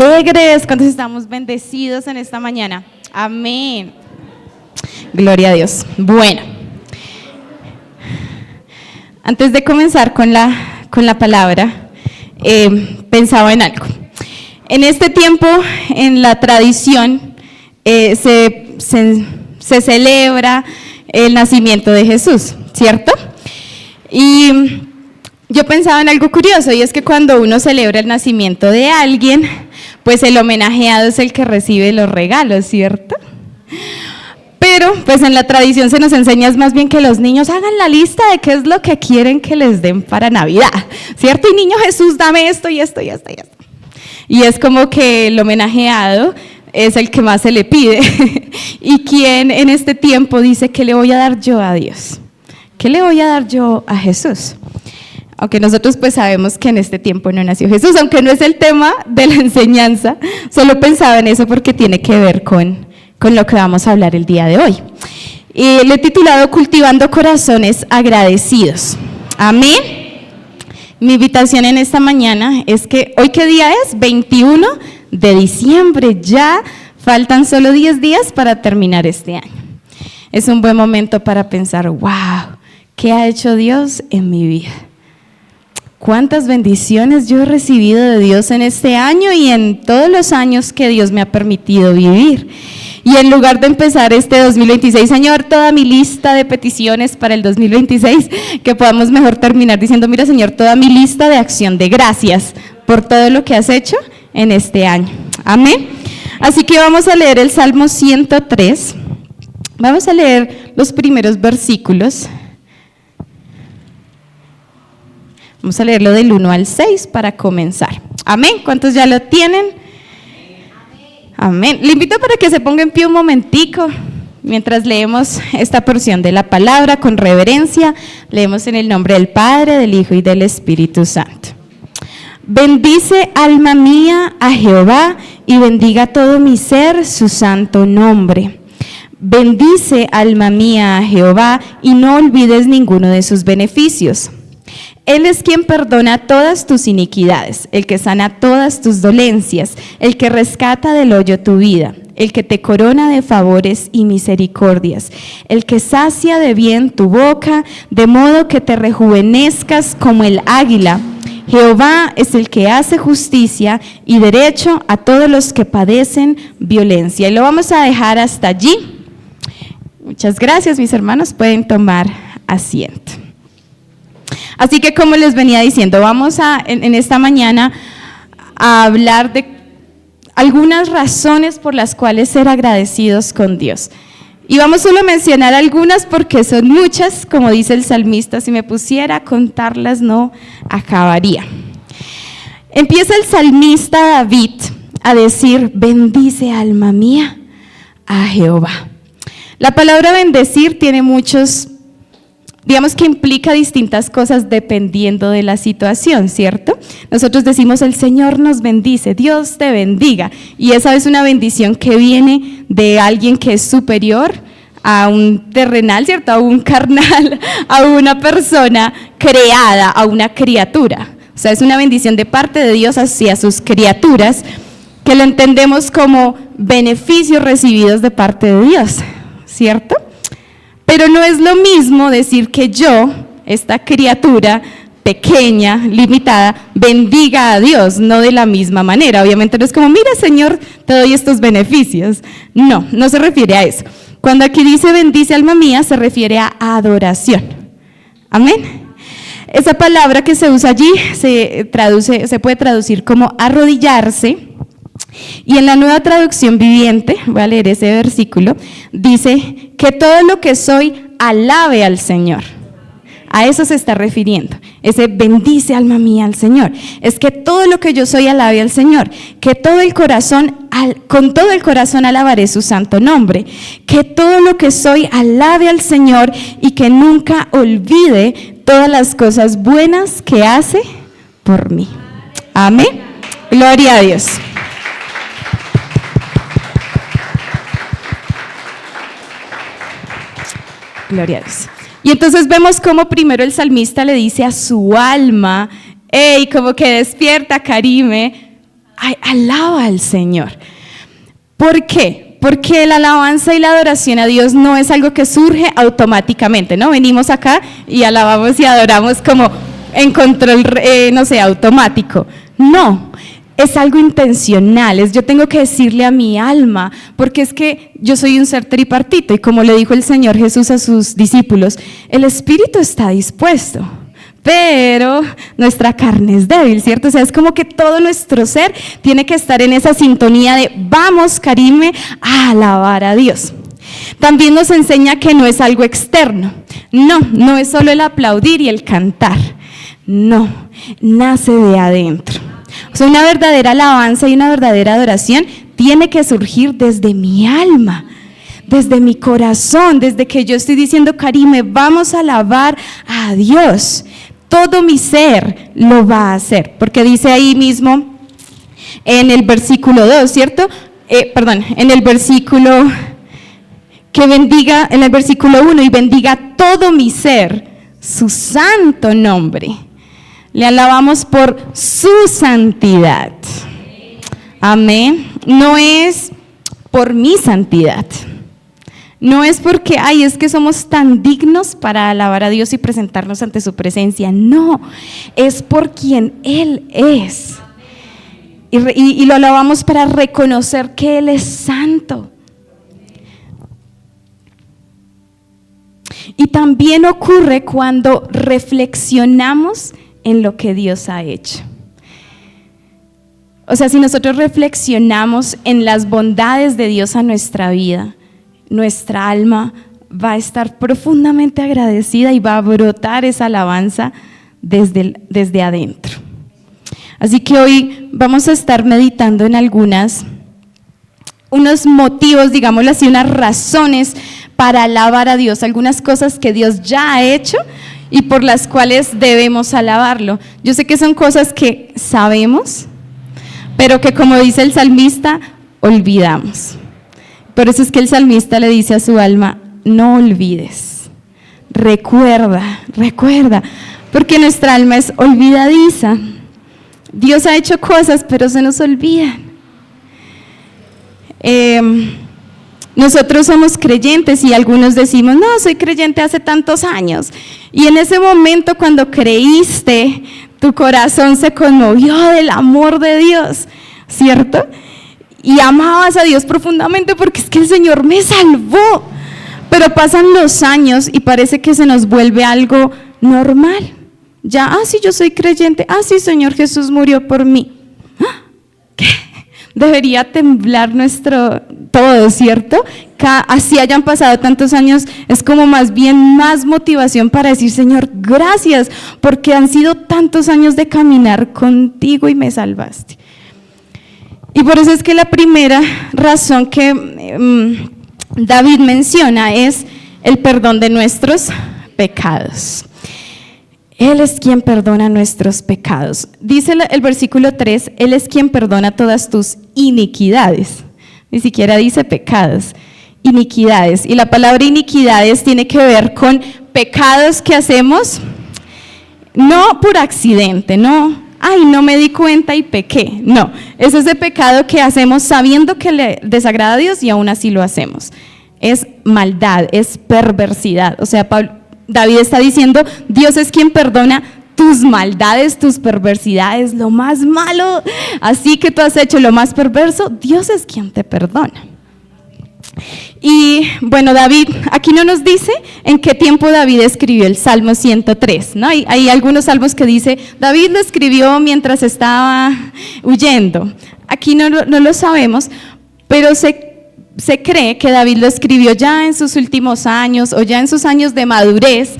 alegres? ¿Cuántos estamos bendecidos en esta mañana? Amén. Gloria a Dios. Bueno, antes de comenzar con la palabra, pensaba en algo. En este tiempo, en la tradición, se celebra el nacimiento de Jesús, ¿cierto? Y yo pensaba en algo curioso, y es que cuando uno celebra el nacimiento de alguien, pues el homenajeado es el que recibe los regalos, ¿cierto? Pero pues en la tradición se nos enseña es más bien que los niños hagan la lista de qué es lo que quieren que les den para Navidad, ¿cierto? Y niño Jesús, dame esto y esto y esto y esto. Y es como que el homenajeado es el que más se le pide. ¿Y quién en este tiempo dice qué le voy a dar yo a Dios? ¿Qué le voy a dar yo a Jesús? Aunque nosotros pues sabemos que en este tiempo no nació Jesús, aunque no es el tema de la enseñanza, solo pensaba en eso porque tiene que ver con lo que vamos a hablar el día de hoy. Y le he titulado Cultivando Corazones Agradecidos. Amén. Mi invitación en esta mañana es que, ¿hoy qué día es? 21 de diciembre, ya faltan solo 10 días para terminar este año. Es un buen momento para pensar, wow, ¿qué ha hecho Dios en mi vida? ¿Cuántas bendiciones yo he recibido de Dios en este año y en todos los años que Dios me ha permitido vivir? Y en lugar de empezar este 2026, Señor, toda mi lista de peticiones para el 2026, que podamos mejor terminar diciendo, mira, Señor, toda mi lista de acción de gracias por todo lo que has hecho en este año. Amén. Así que vamos a leer el Salmo 103. Vamos a leer los primeros versículos. Vamos a leerlo del 1 al 6 para comenzar. Amén. ¿Cuántos ya lo tienen? Amén. Le invito para que se ponga en pie un momentico mientras leemos esta porción de la palabra con reverencia. Leemos en el nombre del Padre, del Hijo y del Espíritu Santo. Bendice, alma mía, a Jehová, y bendiga todo mi ser su santo nombre. Bendice, alma mía, a Jehová, y no olvides ninguno de sus beneficios. Él es quien perdona todas tus iniquidades, el que sana todas tus dolencias, el que rescata del hoyo tu vida, el que te corona de favores y misericordias, el que sacia de bien tu boca, de modo que te rejuvenezcas como el águila. Jehová es el que hace justicia y derecho a todos los que padecen violencia. Y lo vamos a dejar hasta allí. Muchas gracias, mis hermanos, pueden tomar asiento. Así que como les venía diciendo, vamos en esta mañana a hablar de algunas razones por las cuales ser agradecidos con Dios. Y vamos solo a mencionar algunas porque son muchas, como dice el salmista, si me pusiera a contarlas no acabaría. Empieza el salmista David a decir, bendice alma mía a Jehová. La palabra bendecir tiene muchos, digamos que implica distintas cosas dependiendo de la situación, ¿cierto? Nosotros decimos, el Señor nos bendice, Dios te bendiga, y esa es una bendición que viene de alguien que es superior a un terrenal, ¿cierto? A un carnal, a una persona creada, a una criatura. O sea, es una bendición de parte de Dios hacia sus criaturas, que lo entendemos como beneficios recibidos de parte de Dios, ¿cierto? Pero no es lo mismo decir que yo, esta criatura pequeña, limitada, bendiga a Dios, no de la misma manera. Obviamente no es como, mira Señor, te doy estos beneficios. No, no se refiere a eso. Cuando aquí dice bendice alma mía, se refiere a adoración. Amén. Esa palabra que se usa allí se puede traducir como arrodillarse. Y en la Nueva Traducción Viviente, voy a leer ese versículo, dice que todo lo que soy alabe al Señor. A eso se está refiriendo, ese bendice alma mía al Señor. Es que todo lo que yo soy alabe al Señor, que todo el corazón, con todo el corazón alabaré su santo nombre, que todo lo que soy alabe al Señor y que nunca olvide todas las cosas buenas que hace por mí. Amén. Gloria a Dios. Gloria a Dios. Y entonces vemos cómo primero el salmista le dice a su alma, hey, como que despierta, Karime, Ay, alaba al Señor. ¿Por qué? Porque la alabanza y la adoración a Dios no es algo que surge automáticamente, ¿no? Venimos acá y alabamos y adoramos como en control, no sé, automático. No, es algo intencional, yo tengo que decirle a mi alma, porque es que yo soy un ser tripartito y como le dijo el Señor Jesús a sus discípulos, el espíritu está dispuesto, pero nuestra carne es débil, ¿cierto? O sea, es como que todo nuestro ser tiene que estar en esa sintonía de vamos, Karime, a alabar a Dios. También nos enseña que no es algo externo, no es solo el aplaudir y el cantar, no, nace de adentro. O sea, una verdadera alabanza y una verdadera adoración tiene que surgir desde mi alma, desde mi corazón, desde que yo estoy diciendo, Karime, vamos a alabar a Dios. Todo mi ser lo va a hacer, porque dice ahí mismo en el versículo 2, ¿cierto? En el versículo que bendiga, en el versículo 1, y bendiga todo mi ser su santo nombre. Le alabamos por su santidad. Amén. No es por mi santidad. No es porque, es que somos tan dignos para alabar a Dios y presentarnos ante su presencia. No, es por quien Él es. Y lo alabamos para reconocer que Él es santo. Y también ocurre cuando reflexionamos en lo que Dios ha hecho. O sea, si nosotros reflexionamos en las bondades de Dios a nuestra vida, nuestra alma va a estar profundamente agradecida y va a brotar esa alabanza desde adentro. Así que hoy vamos a estar meditando en unos motivos, digámoslo así, unas razones para alabar a Dios, algunas cosas que Dios ya ha hecho y por las cuales debemos alabarlo. Yo sé que son cosas que sabemos, pero que como dice el salmista, olvidamos. Por eso es que el salmista le dice a su alma, no olvides, recuerda, porque nuestra alma es olvidadiza. Dios ha hecho cosas, pero se nos olvidan. Nosotros somos creyentes y algunos decimos, no, soy creyente hace tantos años. Y en ese momento cuando creíste, tu corazón se conmovió del amor de Dios, ¿cierto? Y amabas a Dios profundamente porque es que el Señor me salvó. Pero pasan los años y parece que se nos vuelve algo normal. Ya, sí, yo soy creyente. Sí, Señor Jesús murió por mí. ¿Qué? Debería temblar nuestro todo, ¿cierto? Así hayan pasado tantos años, es como más bien más motivación para decir, Señor, gracias, porque han sido tantos años de caminar contigo y me salvaste. Y por eso es que la primera razón que David menciona es el perdón de nuestros pecados. Él es quien perdona nuestros pecados. Dice el versículo 3, Él es quien perdona todas tus iniquidades. Ni siquiera dice pecados, iniquidades. Y la palabra iniquidades tiene que ver con pecados que hacemos no por accidente, no me di cuenta y pequé. No, es ese pecado que hacemos sabiendo que le desagrada a Dios y aún así lo hacemos. Es maldad, es perversidad. O sea, David está diciendo, Dios es quien perdona tus maldades, tus perversidades, lo más malo, así que tú has hecho lo más perverso, Dios es quien te perdona. Y bueno, David, aquí no nos dice en qué tiempo David escribió el Salmo 103, ¿no? Hay algunos salmos que dice, David lo escribió mientras estaba huyendo. Aquí no lo sabemos, pero se cree que David lo escribió ya en sus últimos años o ya en sus años de madurez,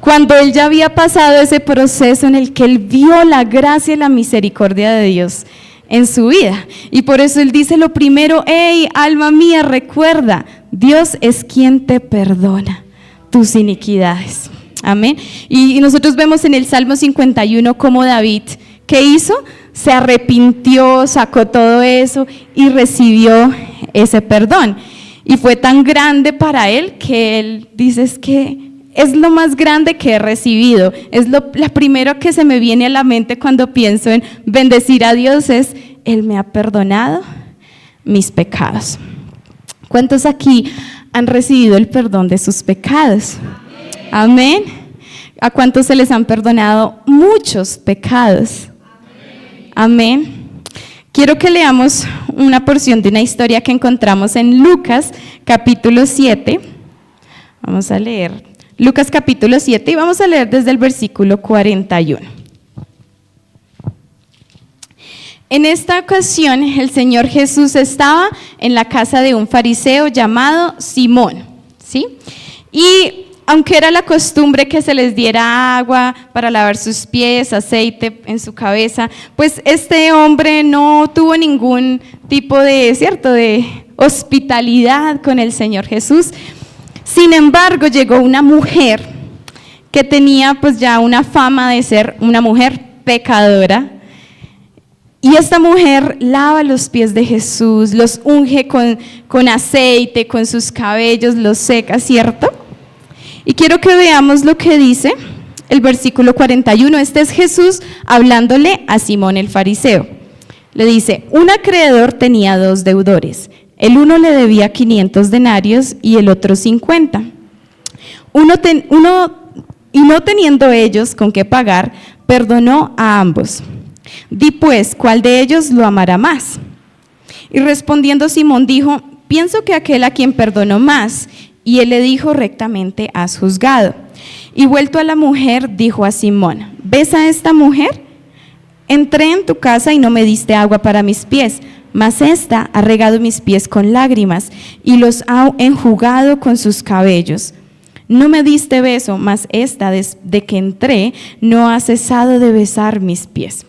cuando él ya había pasado ese proceso en el que él vio la gracia y la misericordia de Dios en su vida. Y por eso él dice lo primero, hey, alma mía, recuerda, Dios es quien te perdona tus iniquidades. Amén. Y nosotros vemos en el Salmo 51 cómo David, ¿qué hizo? Se arrepintió, sacó todo eso y recibió ese perdón. Y fue tan grande para él que él dice, es que es lo más grande que he recibido. Es la primero que se me viene a la mente cuando pienso en bendecir a Dios, es Él me ha perdonado mis pecados. ¿Cuántos aquí han recibido el perdón de sus pecados? Amén. ¿A cuántos se les han perdonado muchos pecados? Amén. Quiero que leamos una porción de una historia que encontramos en Lucas capítulo 7. Vamos a leer Lucas capítulo 7 y vamos a leer desde el versículo 41. En esta ocasión, el Señor Jesús estaba en la casa de un fariseo llamado Simón, ¿sí? Y aunque era la costumbre que se les diera agua para lavar sus pies, aceite en su cabeza, pues este hombre no tuvo ningún tipo de hospitalidad con el Señor Jesús. Sin embargo, llegó una mujer que tenía pues ya una fama de ser una mujer pecadora. Y esta mujer lava los pies de Jesús, los unge con aceite, con sus cabellos, los seca, ¿cierto? Y quiero que veamos lo que dice el versículo 41. Este es Jesús hablándole a Simón el fariseo. Le dice, un acreedor tenía 2 deudores. El uno le debía 500 denarios y el otro 50. Y no teniendo ellos con qué pagar, perdonó a ambos. Di pues, ¿cuál de ellos lo amará más? Y respondiendo Simón dijo, pienso que aquel a quien perdonó más. Y él le dijo, rectamente has juzgado. Y vuelto a la mujer, dijo a Simón, ¿ves a esta mujer? Entré en tu casa y no me diste agua para mis pies, mas ésta ha regado mis pies con lágrimas y los ha enjugado con sus cabellos. No me diste beso, mas ésta desde que entré no ha cesado de besar mis pies.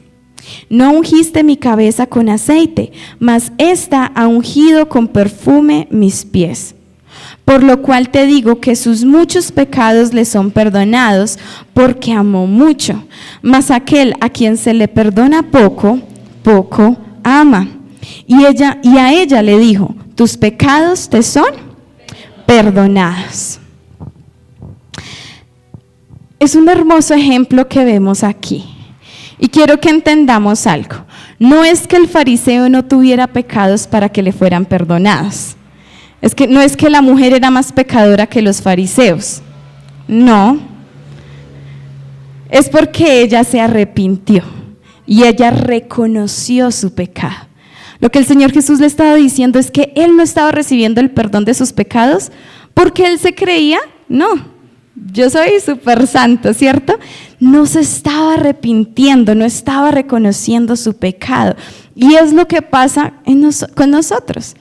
No ungiste mi cabeza con aceite, mas ésta ha ungido con perfume mis pies. Por lo cual te digo que sus muchos pecados le son perdonados, porque amó mucho. Mas aquel a quien se le perdona poco, poco ama. Y a ella le dijo, tus pecados te son perdonados. Es un hermoso ejemplo que vemos aquí. Y quiero que entendamos algo. No es que el fariseo no tuviera pecados para que le fueran perdonados. No es que la mujer era más pecadora que los fariseos. No. Es porque ella se arrepintió y ella reconoció su pecado. Lo que el Señor Jesús le estaba diciendo es que él no estaba recibiendo el perdón de sus pecados porque él se creía, no. Yo soy súper santo, ¿cierto? No se estaba arrepintiendo, no estaba reconociendo su pecado. Y es lo que pasa con nosotros.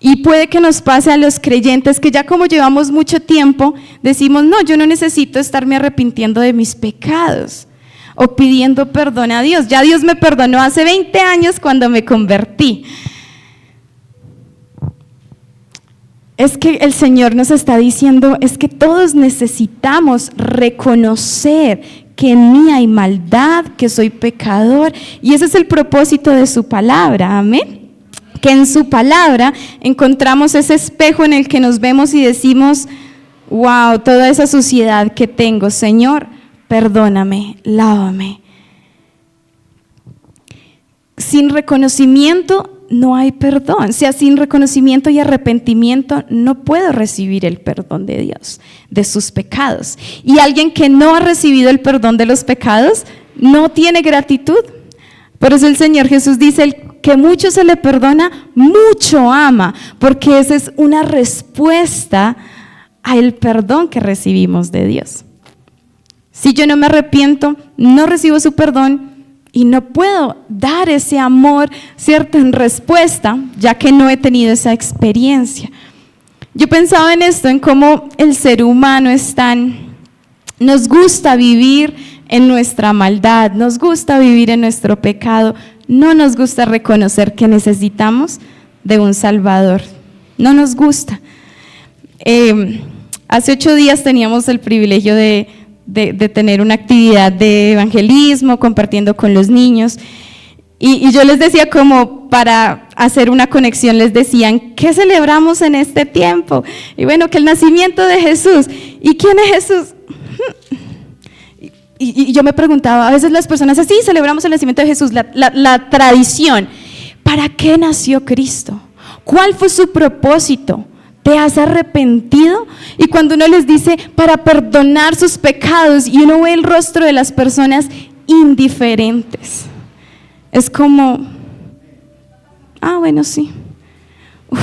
Y puede que nos pase a los creyentes que ya como llevamos mucho tiempo, decimos, no, yo no necesito estarme arrepintiendo de mis pecados o pidiendo perdón a Dios. Ya Dios me perdonó hace 20 años cuando me convertí. Es que el Señor nos está diciendo, es que todos necesitamos reconocer que en mí hay maldad, que soy pecador, y ese es el propósito de su palabra, amén. Que en su palabra encontramos ese espejo en el que nos vemos y decimos, wow, toda esa suciedad que tengo, Señor, perdóname, lávame. Sin reconocimiento no hay perdón. O sea, sin reconocimiento y arrepentimiento no puedo recibir el perdón de Dios, de sus pecados. Y alguien que no ha recibido el perdón de los pecados no tiene gratitud. Por eso el Señor Jesús dice, el que mucho se le perdona, mucho ama, porque esa es una respuesta al perdón que recibimos de Dios. Si yo no me arrepiento, no recibo su perdón, y no puedo dar ese amor, ¿cierto?, en respuesta, ya que no he tenido esa experiencia. Yo pensaba en esto, en cómo el ser humano nos gusta vivir en nuestra maldad, nos gusta vivir en nuestro pecado, no nos gusta reconocer que necesitamos de un Salvador, no nos gusta. Hace 8 días teníamos el privilegio de tener una actividad de evangelismo, compartiendo con los niños, y yo les decía, como para hacer una conexión, les decían, ¿qué celebramos en este tiempo? Y bueno, que el nacimiento de Jesús. ¿Y quién es Jesús? y yo me preguntaba, a veces las personas así celebramos el nacimiento de Jesús, la tradición. ¿Para qué nació Cristo? ¿Cuál fue su propósito? ¿Te has arrepentido? Y cuando uno les dice para perdonar sus pecados y uno ve el rostro de las personas indiferentes, es como, bueno, sí. Uf.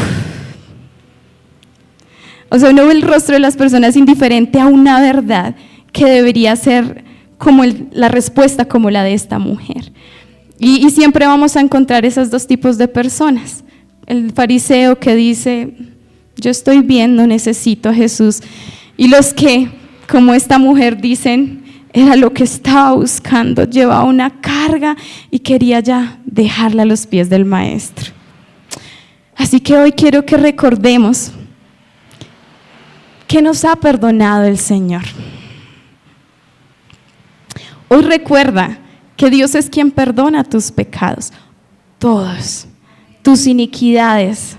O sea, uno ve el rostro de las personas indiferente a una verdad que debería ser como la respuesta como la de esta mujer. Y siempre vamos a encontrar esos dos tipos de personas. El fariseo que dice, yo estoy bien, no necesito a Jesús. Y los que, como esta mujer, dicen, era lo que estaba buscando, llevaba una carga y quería ya dejarla a los pies del Maestro. Así que hoy quiero que recordemos que nos ha perdonado el Señor. Hoy recuerda que Dios es quien perdona tus pecados, todos, tus iniquidades,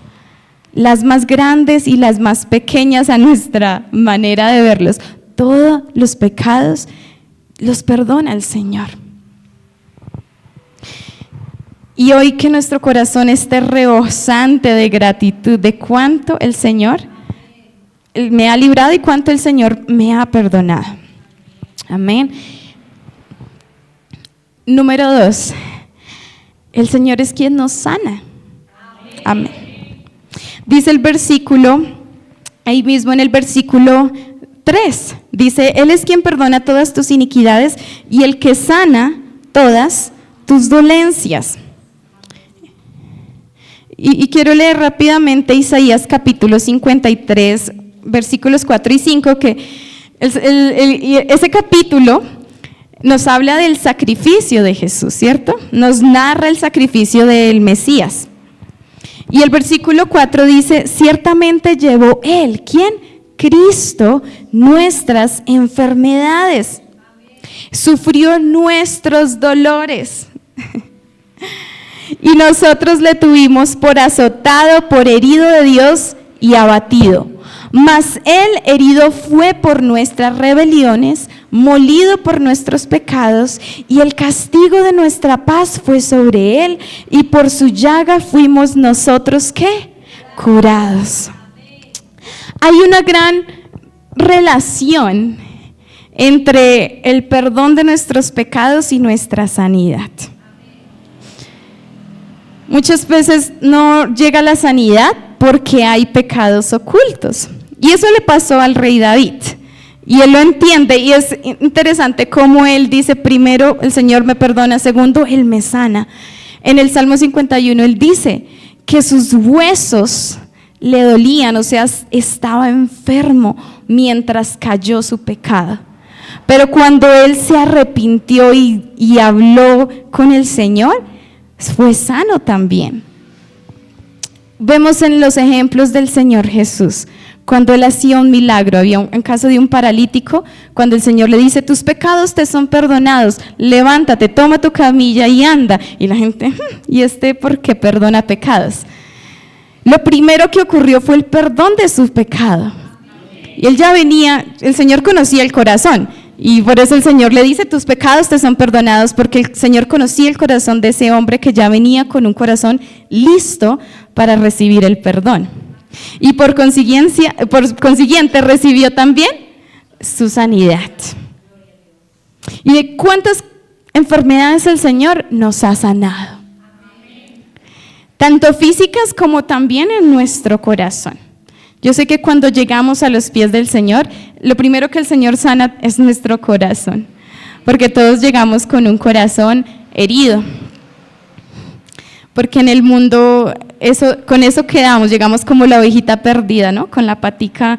las más grandes y las más pequeñas a nuestra manera de verlos. Todos los pecados los perdona el Señor. Y hoy que nuestro corazón esté rebosante de gratitud de cuánto el Señor me ha librado y cuánto el Señor me ha perdonado. Amén. Número 2, el Señor es quien nos sana. Amén. Dice el versículo, ahí mismo en el versículo 3, dice, Él es quien perdona todas tus iniquidades y el que sana todas tus dolencias. Y quiero leer rápidamente Isaías capítulo 53, versículos 4 y 5, que ese capítulo nos habla del sacrificio de Jesús, ¿cierto? Nos narra el sacrificio del Mesías. Y el versículo 4 dice, ciertamente llevó Él, ¿quién? Cristo, nuestras enfermedades. Sufrió nuestros dolores. Y nosotros le tuvimos por azotado, por herido de Dios y abatido. Mas Él herido fue por nuestras rebeliones, molido por nuestros pecados, y el castigo de nuestra paz fue sobre Él, y por su llaga fuimos nosotros, ¿qué? Curados. Hay una gran relación entre el perdón de nuestros pecados y nuestra sanidad. Muchas veces no llega la sanidad porque hay pecados ocultos. Y eso le pasó al rey David. Y él lo entiende y es interesante cómo él dice, primero el Señor me perdona, segundo Él me sana. En el Salmo 51 él dice que sus huesos le dolían, o sea, estaba enfermo mientras cayó su pecado. Pero cuando él se arrepintió y habló con el Señor, fue sano también. Vemos en los ejemplos del Señor Jesús, cuando Él hacía un milagro, había un caso de un paralítico, cuando el Señor le dice, tus pecados te son perdonados, levántate, toma tu camilla y anda. Y la gente, ¿y por qué perdona pecados? Lo primero que ocurrió fue el perdón de su pecado. Y él ya venía, el Señor conocía el corazón, y por eso el Señor le dice, tus pecados te son perdonados, porque el Señor conocía el corazón de ese hombre que ya venía con un corazón listo para recibir el perdón. Y por consiguiente recibió también su sanidad. ¿Y de cuántas enfermedades el Señor nos ha sanado? Tanto físicas como también en nuestro corazón. Yo sé que cuando llegamos a los pies del Señor, lo primero que el Señor sana es nuestro corazón, porque todos llegamos con un corazón herido. Porque en el mundo con eso quedamos, llegamos como la ovejita perdida, ¿no? Con la patica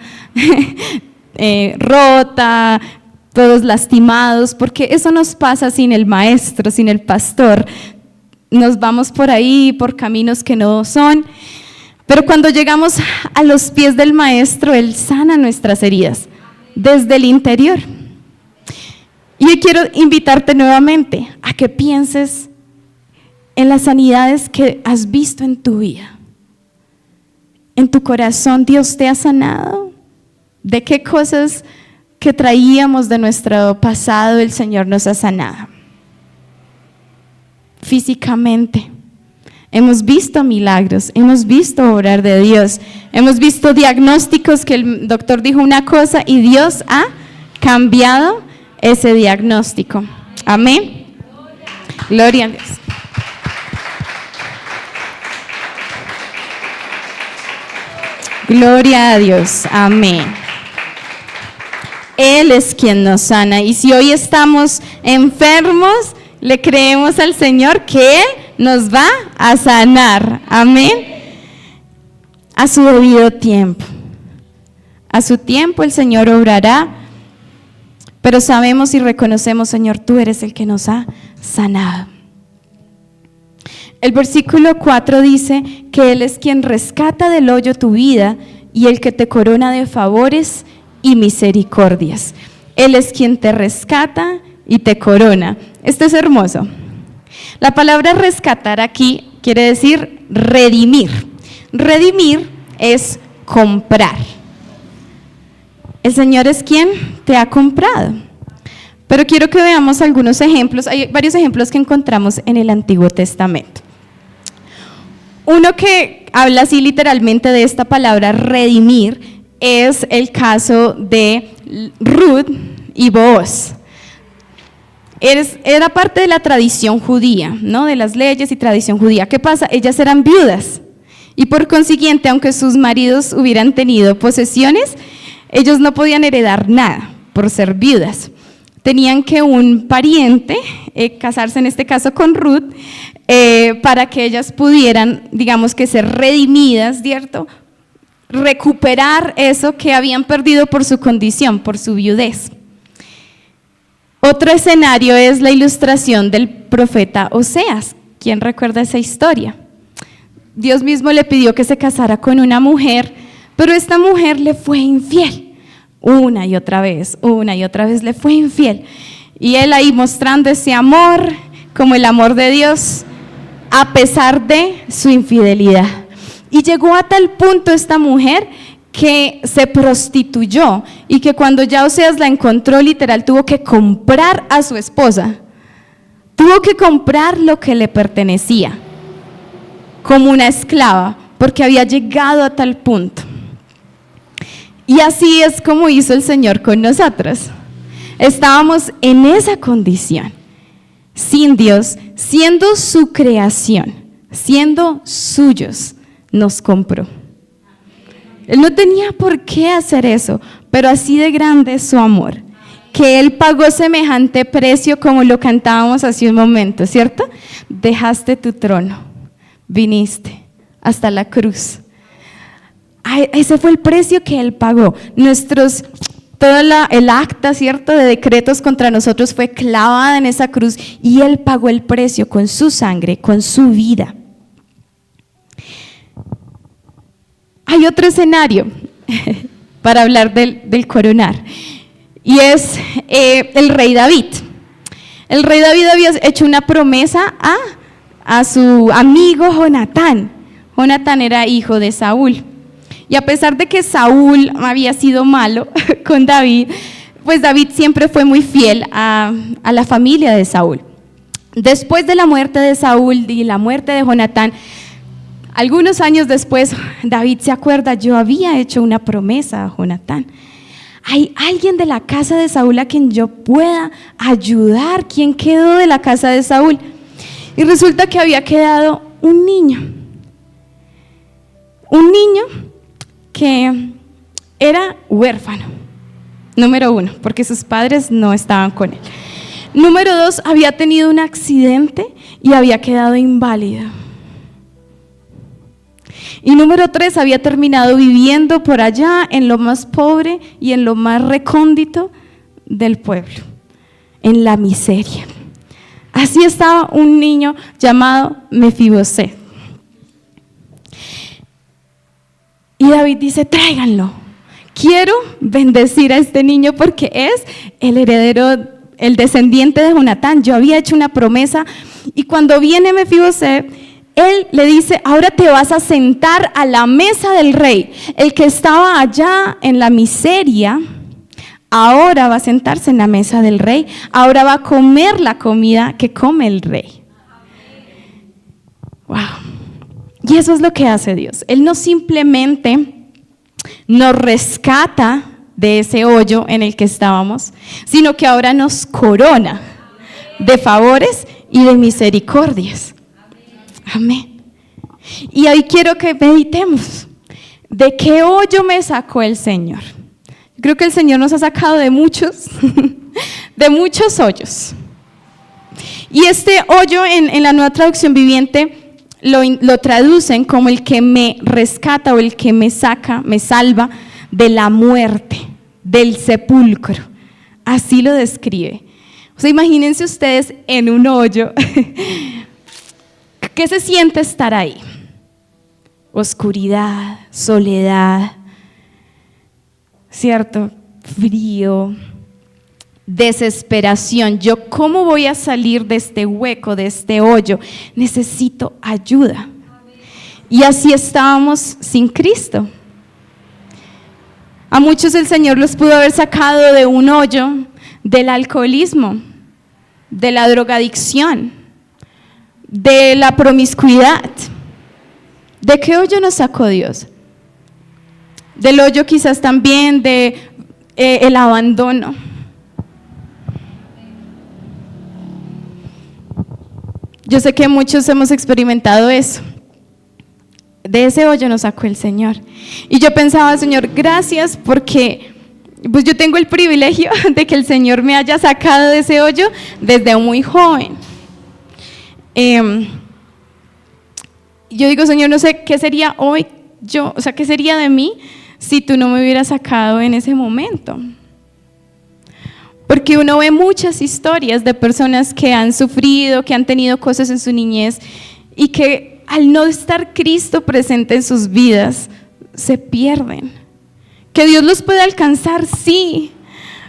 rota, todos lastimados, porque eso nos pasa sin el maestro, sin el pastor. Nos vamos por ahí, por caminos que no son. Pero cuando llegamos a los pies del Maestro, Él sana nuestras heridas desde el interior. Y hoy quiero invitarte nuevamente a que pienses en las sanidades que has visto en tu vida. En tu corazón, ¿Dios te ha sanado? ¿De qué cosas que traíamos de nuestro pasado, el Señor nos ha sanado. Físicamente. Hemos visto milagros, hemos visto obrar de Dios, hemos visto diagnósticos que el doctor dijo una cosa y Dios ha cambiado ese diagnóstico. Amén. Gloria a Dios. Gloria a Dios. Amén. Él es quien nos sana. Y si hoy estamos enfermos, le creemos al Señor que Él nos va a sanar. Amén. A su debido tiempo. A su tiempo el Señor obrará. Pero sabemos y reconocemos, Señor, tú eres el que nos ha sanado. El versículo 4 dice que Él es quien rescata del hoyo tu vida y el que te corona de favores y misericordias. Él es quien te rescata y te corona. Esto es hermoso. La palabra rescatar aquí quiere decir redimir. Redimir es comprar. El Señor es quien te ha comprado. Pero quiero que veamos algunos ejemplos. Hay varios ejemplos que encontramos en el Antiguo Testamento. Uno que habla así literalmente de esta palabra redimir es el caso de Ruth y Booz. Era parte de la tradición judía, ¿no? De las leyes y tradición judía. ¿Qué pasa? Ellas eran viudas y por consiguiente, aunque sus maridos hubieran tenido posesiones, ellos no podían heredar nada por ser viudas. Tenían que un pariente casarse en este caso con Ruth para que ellas pudieran, digamos que ser redimidas, ¿cierto? Recuperar eso que habían perdido por su condición, por su viudez. Otro escenario es la ilustración del profeta Oseas. ¿Quién recuerda esa historia? Dios mismo le pidió que se casara con una mujer, pero esta mujer le fue infiel. Una y otra vez le fue infiel. Y él ahí mostrando ese amor, como el amor de Dios, a pesar de su infidelidad. Y llegó a tal punto esta mujer que se prostituyó y que cuando ya Oseas la encontró, literal, tuvo que comprar a su esposa. Tuvo que comprar lo que le pertenecía, como una esclava, porque había llegado a tal punto. Y así es como hizo el Señor con nosotros. Estábamos en esa condición, sin Dios, siendo su creación, siendo suyos, nos compró. Él no tenía por qué hacer eso, pero así de grande es su amor, que Él pagó semejante precio como lo cantábamos hace un momento, ¿cierto? Dejaste tu trono, viniste hasta la cruz. Ese fue el precio que Él pagó. Todo el acta, ¿cierto?, de decretos contra nosotros fue clavada en esa cruz y Él pagó el precio con su sangre, con su vida. Hay otro escenario para hablar del coronar y es el rey David. El rey David había hecho una promesa a su amigo Jonatán. Jonatán era hijo de Saúl. Y a pesar de que Saúl había sido malo con David, pues David siempre fue muy fiel a la familia de Saúl. Después de la muerte de Saúl y la muerte de Jonatán, algunos años después, David se acuerda, yo había hecho una promesa a Jonatán. ¿Hay alguien de la casa de Saúl a quien yo pueda ayudar? ¿Quién quedó de la casa de Saúl? Y resulta que había quedado un niño que era huérfano, número 1, porque sus padres no estaban con él. Número 2, había tenido un accidente y había quedado inválido. Y número 3, había terminado viviendo por allá en lo más pobre y en lo más recóndito del pueblo, en la miseria. Así estaba un niño llamado Mefiboset. Y David dice, tráiganlo, quiero bendecir a este niño porque es el heredero, el descendiente de Jonatán. Yo había hecho una promesa y cuando viene Mefiboset, él le dice, ahora te vas a sentar a la mesa del rey. El que estaba allá en la miseria, ahora va a sentarse en la mesa del rey, ahora va a comer la comida que come el rey. Wow. Y eso es lo que hace Dios. Él no simplemente nos rescata de ese hoyo en el que estábamos, sino que ahora nos corona de favores y de misericordias. Amén. Y hoy quiero que meditemos, ¿de qué hoyo me sacó el Señor? Creo que el Señor nos ha sacado de muchos, de muchos hoyos. Y este hoyo en la Nueva Traducción Viviente lo traducen como el que me rescata o el que me saca, me salva de la muerte, del sepulcro. Así lo describe. O sea, imagínense ustedes en un hoyo. ¿Qué se siente estar ahí? Oscuridad, soledad, ¿cierto? Frío, desesperación. ¿Yo cómo voy a salir de este hueco, de este hoyo? Necesito ayuda. Y así estábamos sin Cristo. A muchos el Señor los pudo haber sacado de un hoyo, del alcoholismo, de la drogadicción, de la promiscuidad. ¿De qué hoyo nos sacó Dios? Del hoyo quizás también de el abandono. Yo sé que muchos hemos experimentado eso. De ese hoyo nos sacó el Señor. Y yo pensaba, Señor, gracias porque pues yo tengo el privilegio de que el Señor me haya sacado de ese hoyo desde muy joven. Yo digo, Señor, no sé qué sería hoy yo, o sea, qué sería de mí si tú no me hubieras sacado en ese momento. Porque uno ve muchas historias de personas que han sufrido, que han tenido cosas en su niñez y que al no estar Cristo presente en sus vidas, se pierden. Que Dios los puede alcanzar, sí,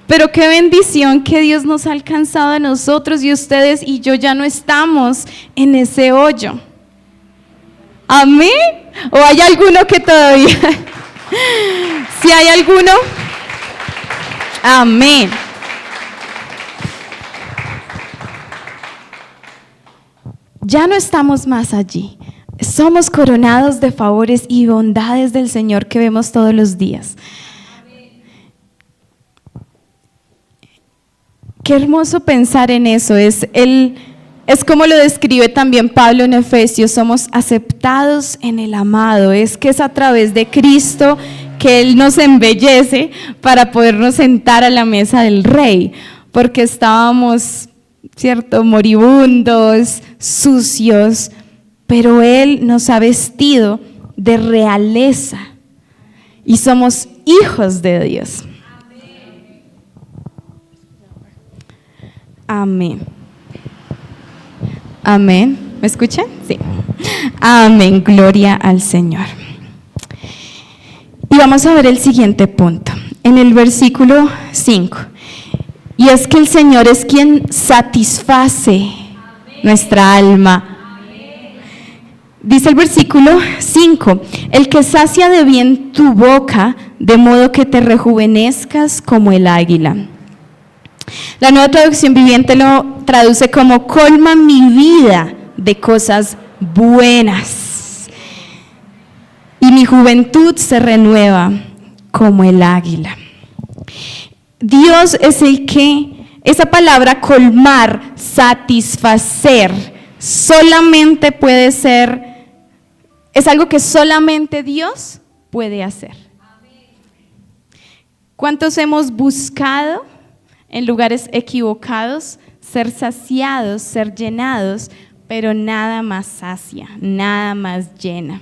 pero qué bendición que Dios nos ha alcanzado a nosotros y ustedes y yo ya no estamos en ese hoyo. ¿Amén? ¿O hay alguno que todavía? Si hay alguno, amén. Ya no estamos más allí. Somos coronados de favores y bondades del Señor que vemos todos los días. Qué hermoso pensar en eso. Es como lo describe también Pablo en Efesios, somos aceptados en el amado. Es que es a través de Cristo que Él nos embellece para podernos sentar a la mesa del Rey, porque estábamos, ¿cierto?, moribundos, sucios, pero Él nos ha vestido de realeza y somos hijos de Dios. Amén. Amén. ¿Me escuchan? Sí. Amén. Gloria al Señor. Y vamos a ver el siguiente punto, en el versículo 5. Y es que el Señor es quien satisface nuestra alma. Dice el versículo 5, el que sacia de bien tu boca, de modo que te rejuvenezcas como el águila. La Nueva Traducción Viviente lo traduce como colma mi vida de cosas buenas y mi juventud se renueva como el águila. Dios es el que, esa palabra colmar, satisfacer, solamente puede ser, es algo que solamente Dios puede hacer. ¿Cuántos hemos buscado en lugares equivocados ser saciados, ser llenados, pero nada más sacia, nada más llena?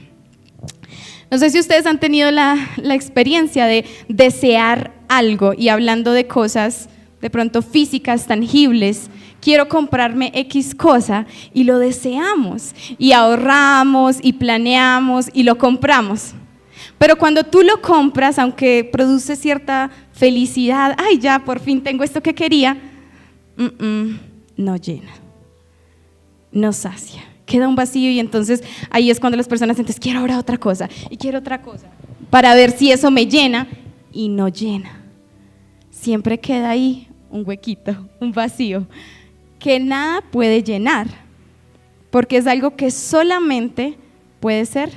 No sé si ustedes han tenido la experiencia de desear algo, y hablando de cosas de pronto físicas, tangibles, quiero comprarme X cosa y lo deseamos y ahorramos y planeamos y lo compramos. Pero cuando tú lo compras, aunque produce cierta felicidad, ay, ya por fin tengo esto que quería, no llena, no sacia, queda un vacío. Y entonces ahí es cuando las personas dicen, quiero ahora otra cosa y quiero otra cosa para ver si eso me llena, y no llena. siempre queda ahí un huequito, un vacío, que nada puede llenar, porque es algo que solamente puede ser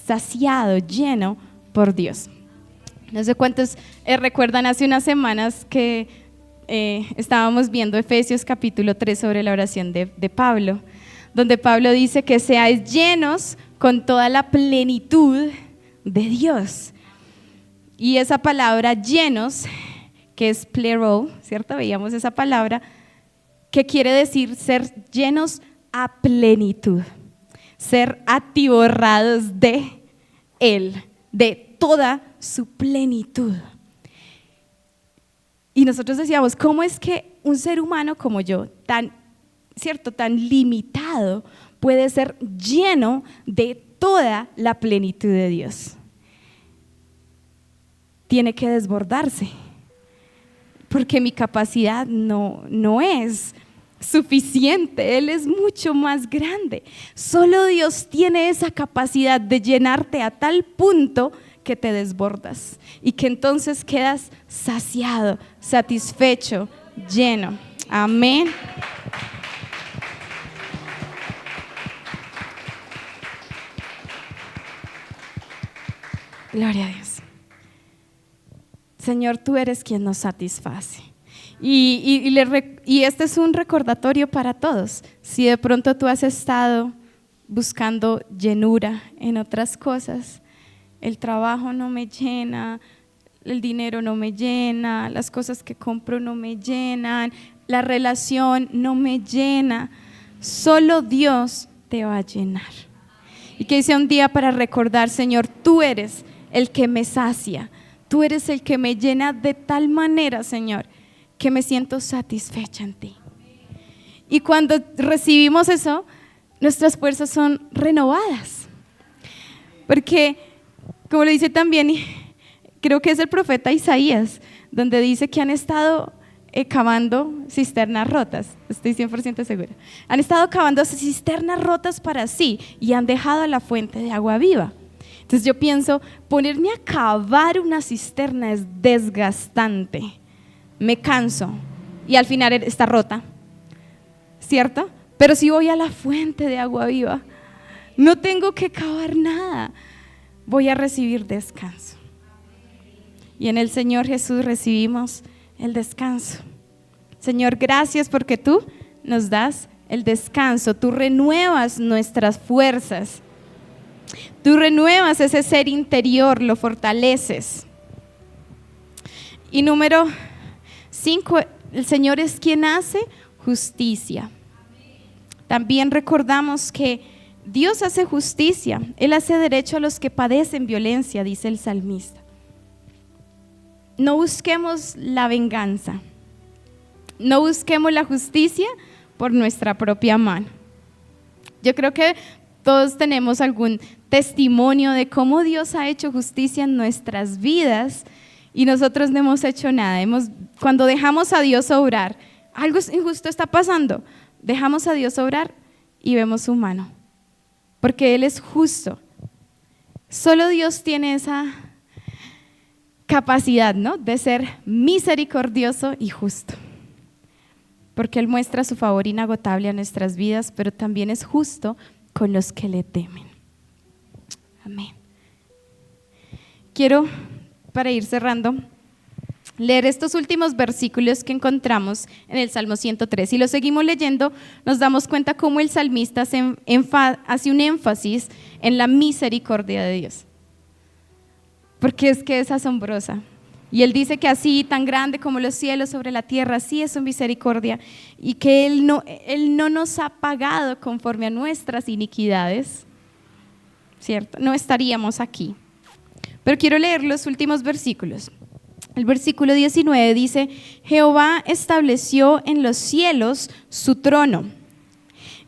saciado, lleno por Dios. No sé cuántos recuerdan hace unas semanas que estábamos viendo Efesios capítulo 3 sobre la oración de Pablo, donde Pablo dice que seáis llenos con toda la plenitud de Dios. Y esa palabra llenos, que es plero, ¿cierto? Veíamos esa palabra, que quiere decir ser llenos a plenitud, ser atiborrados de Él, de toda su plenitud. Y nosotros decíamos, ¿cómo es que un ser humano como yo, tan limitado, puede ser lleno de toda la plenitud de Dios? Tiene que desbordarse, porque mi capacidad no es suficiente, Él es mucho más grande. Solo Dios tiene esa capacidad de llenarte a tal punto que te desbordas y que entonces quedas saciado, satisfecho, lleno. Amén. Gloria a Dios. Señor, tú eres quien nos satisface. Y este es un recordatorio para todos. Si de pronto tú has estado buscando llenura en otras cosas, el trabajo no me llena, el dinero no me llena, las cosas que compro no me llenan, la relación no me llena, solo Dios te va a llenar. Y que sea un día para recordar, Señor, tú eres el que me sacia, tú eres el que me llena de tal manera, Señor, que me siento satisfecha en ti. Y cuando recibimos eso, nuestras fuerzas son renovadas. Porque, como lo dice también, creo que es el profeta Isaías, donde dice que han estado cavando cisternas rotas, estoy 100% segura. Han estado cavando cisternas rotas para sí y han dejado la fuente de agua viva. Entonces yo pienso, ponerme a cavar una cisterna es desgastante. Me canso y al final está rota, ¿cierto? Pero si voy a la fuente de agua viva, no tengo que cavar nada, voy a recibir descanso. Y en el Señor Jesús recibimos el descanso. Señor, gracias porque tú nos das el descanso, tú renuevas nuestras fuerzas, tú renuevas ese ser interior, lo fortaleces. Y número 5, el Señor es quien hace justicia. También recordamos que Dios hace justicia, Él hace derecho a los que padecen violencia, dice el salmista. No busquemos la venganza, no busquemos la justicia por nuestra propia mano. Yo creo que todos tenemos algún testimonio de cómo Dios ha hecho justicia en nuestras vidas y nosotros no hemos hecho nada. Cuando dejamos a Dios obrar, algo injusto está pasando, dejamos a Dios obrar y vemos su mano, porque Él es justo. Solo Dios tiene esa capacidad, ¿no?, de ser misericordioso y justo, porque Él muestra su favor inagotable a nuestras vidas, pero también es justo con los que le temen. Amén. Quiero, para ir cerrando, leer estos últimos versículos que encontramos en el Salmo 103. Si lo seguimos leyendo, nos damos cuenta cómo el salmista hace un énfasis en la misericordia de Dios, porque es que es asombrosa. Y él dice que así, tan grande como los cielos sobre la tierra, así es su misericordia, y que Él no nos ha pagado conforme a nuestras iniquidades, ¿cierto? No estaríamos aquí. Pero quiero leer los últimos versículos. El versículo 19 dice: Jehová estableció en los cielos su trono,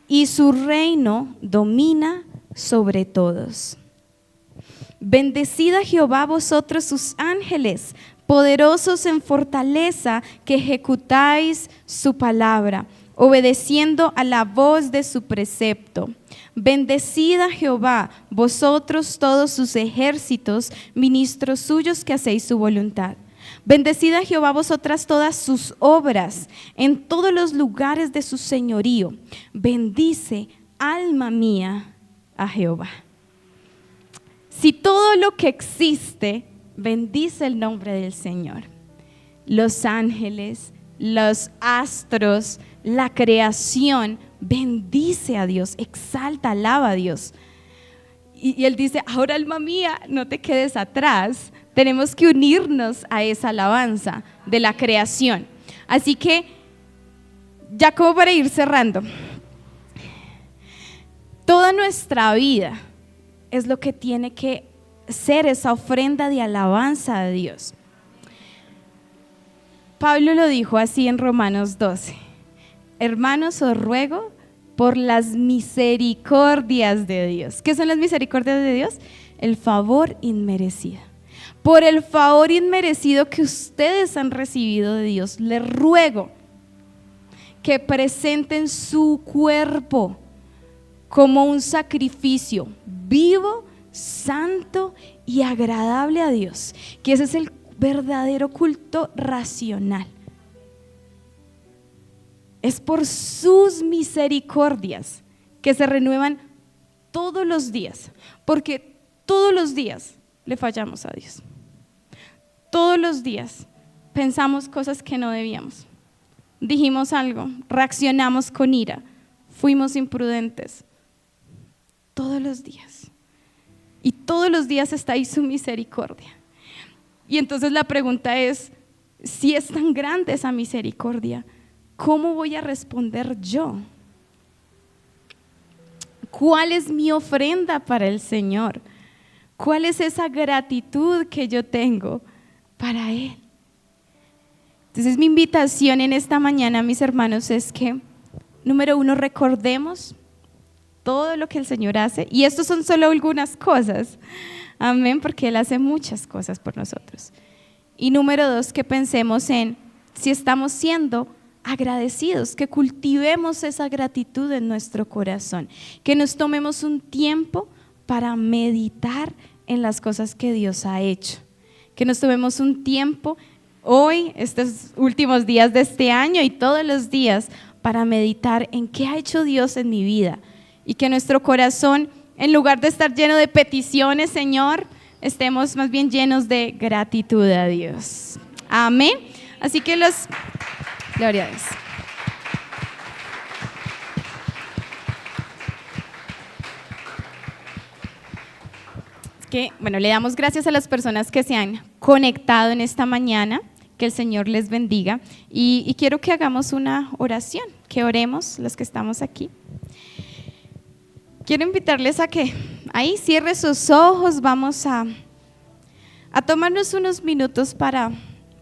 y su reino domina sobre todos. Bendecid a Jehová vosotros sus ángeles, poderosos en fortaleza, que ejecutáis su palabra, obedeciendo a la voz de su precepto. Bendecid a Jehová, vosotros todos sus ejércitos, ministros suyos que hacéis su voluntad. Bendecid a Jehová vosotras todas sus obras, en todos los lugares de su señorío. Bendice, alma mía, a Jehová. Si todo lo que existe bendice el nombre del Señor, los ángeles, los astros, la creación, bendice a Dios, exalta, alaba a Dios. Y Él dice, ahora alma mía, no te quedes atrás, tenemos que unirnos a esa alabanza de la creación. Así que, ya como para ir cerrando, toda nuestra vida es lo que tiene que ser esa ofrenda de alabanza a Dios. Pablo lo dijo así en Romanos 12: hermanos, os ruego por las misericordias de Dios. ¿Qué son las misericordias de Dios? El favor inmerecido. Por el favor inmerecido que ustedes han recibido de Dios, les ruego que presenten su cuerpo como un sacrificio vivo, santo y agradable a Dios, que ese es el verdadero culto racional. Es por sus misericordias que se renuevan todos los días, porque todos los días le fallamos a Dios. Todos los días pensamos cosas que no debíamos. Dijimos algo, reaccionamos con ira, fuimos imprudentes. Todos los días. Y todos los días está ahí su misericordia. Y entonces la pregunta es, si es tan grande esa misericordia, ¿cómo voy a responder yo? ¿Cuál es mi ofrenda para el Señor? ¿Cuál es esa gratitud que yo tengo para Él? Entonces mi invitación en esta mañana, mis hermanos, es que, número uno, recordemos todo lo que el Señor hace, y estos son solo algunas cosas, amén, porque Él hace muchas cosas por nosotros. Y número dos, que pensemos en si estamos siendo agradecidos, que cultivemos esa gratitud en nuestro corazón, que nos tomemos un tiempo para meditar en las cosas que Dios ha hecho, que nos tomemos un tiempo hoy, estos últimos días de este año y todos los días, para meditar en qué ha hecho Dios en mi vida, y que nuestro corazón, en lugar de estar lleno de peticiones, Señor, estemos más bien llenos de gratitud a Dios. Amén. Así que gloria a Dios. Le damos gracias a las personas que se han conectado en esta mañana, que el Señor les bendiga, y quiero que hagamos una oración, que oremos los que estamos aquí. Quiero invitarles a que ahí cierre sus ojos, vamos a tomarnos unos minutos para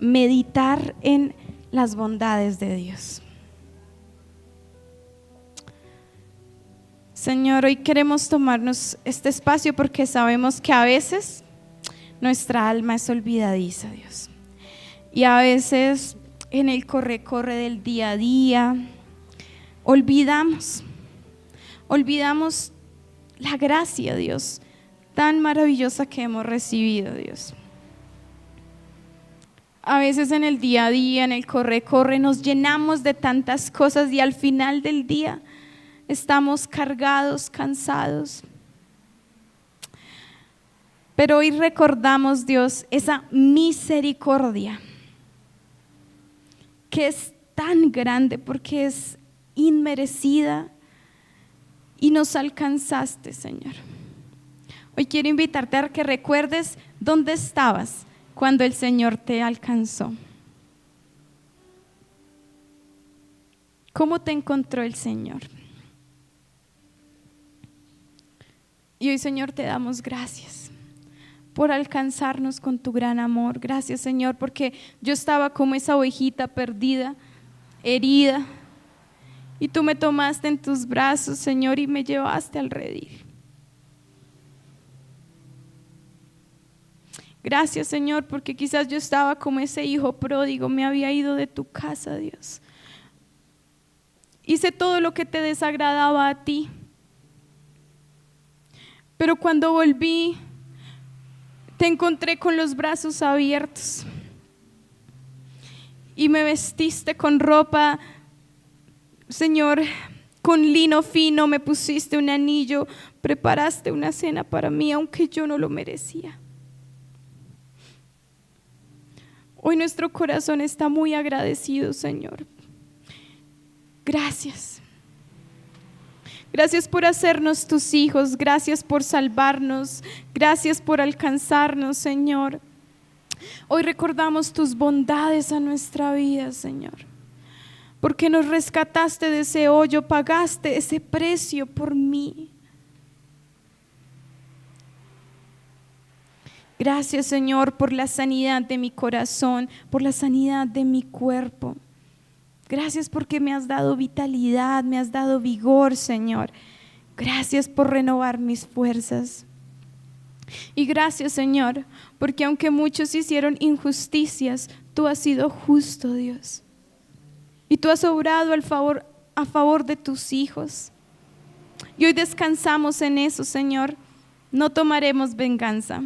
meditar en las bondades de Dios. Señor, hoy queremos tomarnos este espacio porque sabemos que a veces nuestra alma es olvidadiza, Dios. Y a veces en el corre-corre del día a día olvidamos la gracia, Dios, tan maravillosa que hemos recibido, Dios. A veces en el día a día, en el corre-corre, nos llenamos de tantas cosas y al final del día estamos cargados, cansados. Pero hoy recordamos, Dios, esa misericordia que es tan grande porque es inmerecida y nos alcanzaste, Señor. Hoy quiero invitarte a que recuerdes dónde estabas cuando el Señor te alcanzó. ¿Cómo te encontró el Señor? Y hoy, Señor, te damos gracias por alcanzarnos con tu gran amor. Gracias, Señor, porque yo estaba como esa ovejita perdida, herida, y tú me tomaste en tus brazos, Señor, y me llevaste al redil. Gracias, Señor, porque quizás yo estaba como ese hijo pródigo, me había ido de tu casa, Dios. Hice todo lo que te desagradaba a ti. Pero cuando volví, te encontré con los brazos abiertos. y me vestiste con ropa, Señor, con lino fino, me pusiste un anillo, preparaste una cena para mí, aunque yo no lo merecía. Hoy nuestro corazón está muy agradecido, Señor. Gracias. Gracias por hacernos tus hijos, gracias por salvarnos, gracias por alcanzarnos, Señor. Hoy recordamos tus bondades a nuestra vida, Señor, porque nos rescataste de ese hoyo, pagaste ese precio por mí. Gracias, Señor, por la sanidad de mi corazón, por la sanidad de mi cuerpo. Gracias porque me has dado vitalidad, me has dado vigor, Señor. Gracias por renovar mis fuerzas. Y gracias, Señor, porque aunque muchos hicieron injusticias, tú has sido justo, Dios. Y tú has obrado a favor de tus hijos. Y hoy descansamos en eso, Señor. No tomaremos venganza.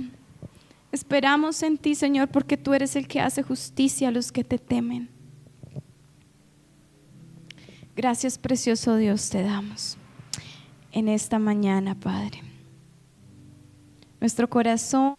Esperamos en ti, Señor, porque tú eres el que hace justicia a los que te temen. Gracias, precioso Dios, te damos en esta mañana, Padre. Nuestro corazón